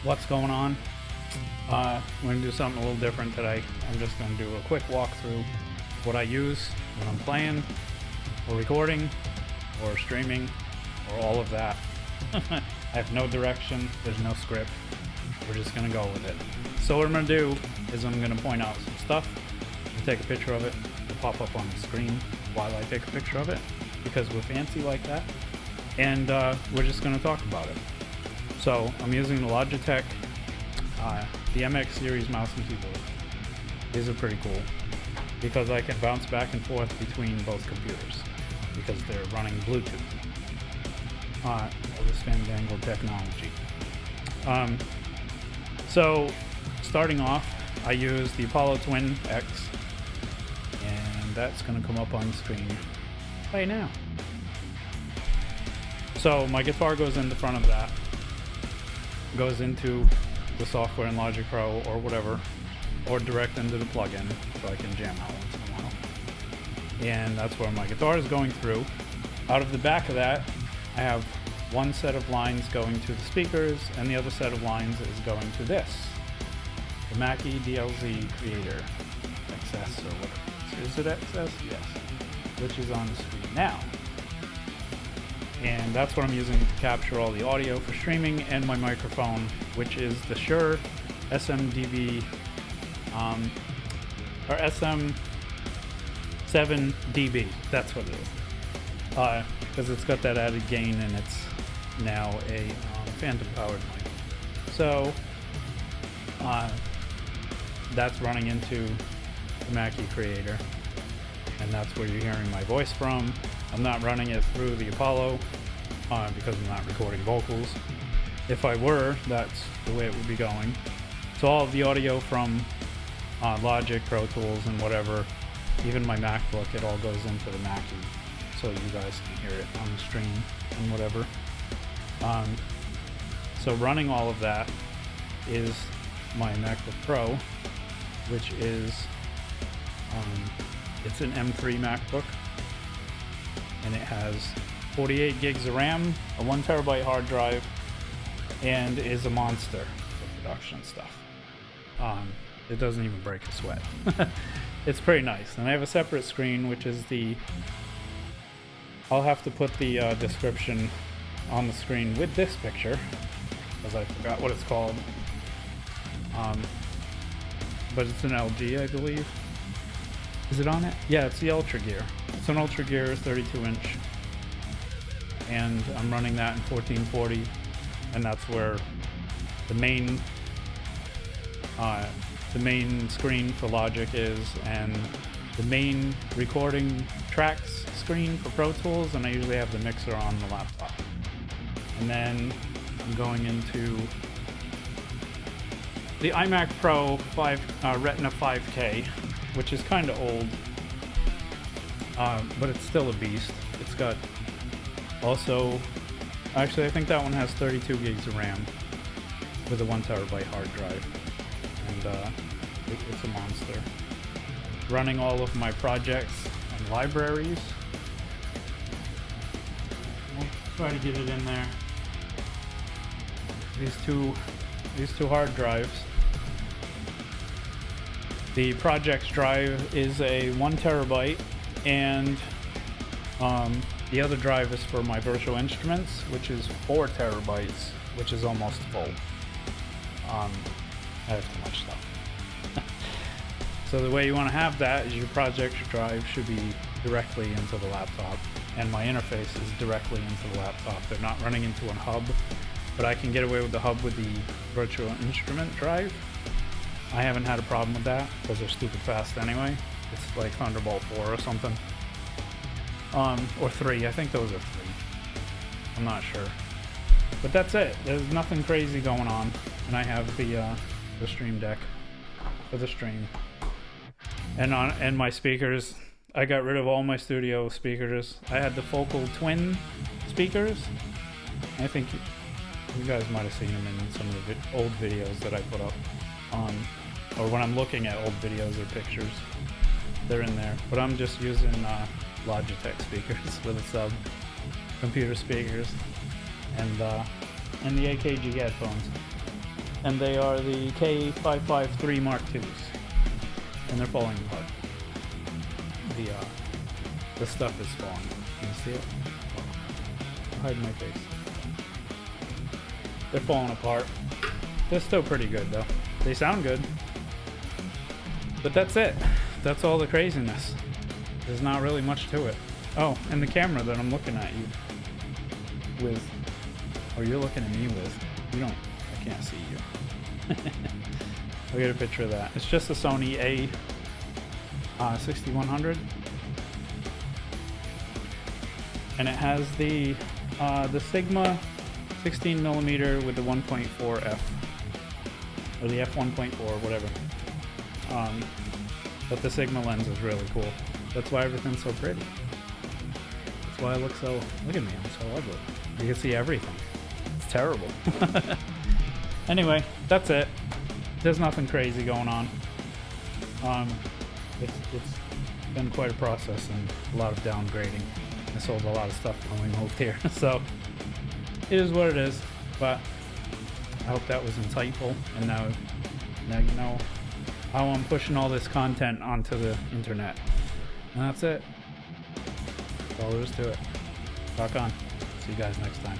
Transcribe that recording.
what's going on. I'm going to do something a little different today. I'm just going to do a quick walkthrough of what I use when I'm playing, or recording, or streaming, or all of that. I have no direction, there's no script. We're just going to go with it. So what I'm going to do is I'm going to point out some stuff, and take a picture of it, it'll pop up on the screen while I take a picture of it, because we're fancy like that. And we're just going to talk about it. So I'm using the Logitech, the MX series mouse and keyboard. These are pretty cool because I can bounce back and forth between both computers because they're running Bluetooth. All this fandangled technology. So starting off, I use the Apollo Twin X, and that's going to come up on the screen right now. So my guitar goes in the front of that, goes into the software in Logic Pro or whatever, or direct into the plugin so I can jam out once in a while. And that's where my guitar is going through. Out of the back of that, I have one set of lines going to the speakers, and the other set of lines is going to this, the Mackie DLZ Creator XS, or what is it, XS? Yes, which is on the screen now. And that's what I'm using to capture all the audio for streaming, and my microphone, which is the Shure SMDB or SM7DB. That's what it is, because it's got that added gain, and it's now a phantom powered mic. So that's running into the Mackie Creator, and that's where you're hearing my voice from. I'm not running it through the Apollo because I'm not recording vocals. If I were, that's the way it would be going. So all of the audio from Logic, Pro Tools, and whatever, even my MacBook, it all goes into the Mackie, so you guys can hear it on the stream and whatever. So running all of that is my MacBook Pro, which is it's an M3 MacBook. And it has 48 gigs of RAM, a 1 terabyte hard drive, and is a monster for production stuff. It doesn't even break a sweat. It's pretty nice. And I have a separate screen, which is I'll have to put the description on the screen with this picture, because I forgot what it's called. But it's an LG, I believe. Is it on it? Yeah, it's the Ultra Gear. It's an Ultra Gear 32-inch, and I'm running that in 1440, and that's where the main screen for Logic is, and the main recording tracks screen for Pro Tools, and I usually have the mixer on the laptop. And then I'm going into the iMac Pro Retina 5K, which is kind of old, but it's still a beast. It's got also, actually I think that one has 32 gigs of RAM with a 1 terabyte hard drive, and it's a monster. Running all of my projects and libraries. I'll try to get it in there. These two hard drives. The projects drive is a 1 terabyte, and the other drive is for my virtual instruments, which is 4 terabytes, which is almost full. I have too much stuff. So the way you want to have that is your project drive should be directly into the laptop, and my interface is directly into the laptop. They're not running into a hub, but I can get away with the hub with the virtual instrument drive. I haven't had a problem with that because they're stupid fast anyway. It's like Thunderbolt 4 or something. Or 3. I think those are 3. I'm not sure. But that's it. There's nothing crazy going on. And I have the Stream Deck for the stream. And my speakers. I got rid of all my studio speakers. I had the Focal Twin speakers. I think you guys might have seen them in some of the old videos that I put up. Or when I'm looking at old videos or pictures, they're in there. But I'm just using Logitech speakers with a sub, computer speakers, and the AKG headphones. and they are the K553 Mark IIs, and they're falling apart. The stuff is falling. Can you see it? Oh, hide my face. They're falling apart. They're still pretty good though. They sound good. But that's it. That's all the craziness. There's not really much to it. Oh, and the camera that I'm looking at you with, or you're looking at me with, I can't see you. I'll get a picture of that. It's just a Sony A6100. And it has the Sigma 16mm with the 1.4 f, or the f1.4, whatever. But the Sigma lens is really cool. That's why everything's so pretty. That's why I look so. Look at me, I'm so ugly. You can see everything. It's terrible. Anyway, that's it. There's nothing crazy going on. It's been quite a process and a lot of downgrading. I sold a lot of stuff when we moved here, so it is what it is. But I hope that was insightful, and now you know how I'm pushing all this content onto the internet. And that's it. That's all there is to it. Rock on. See you guys next time.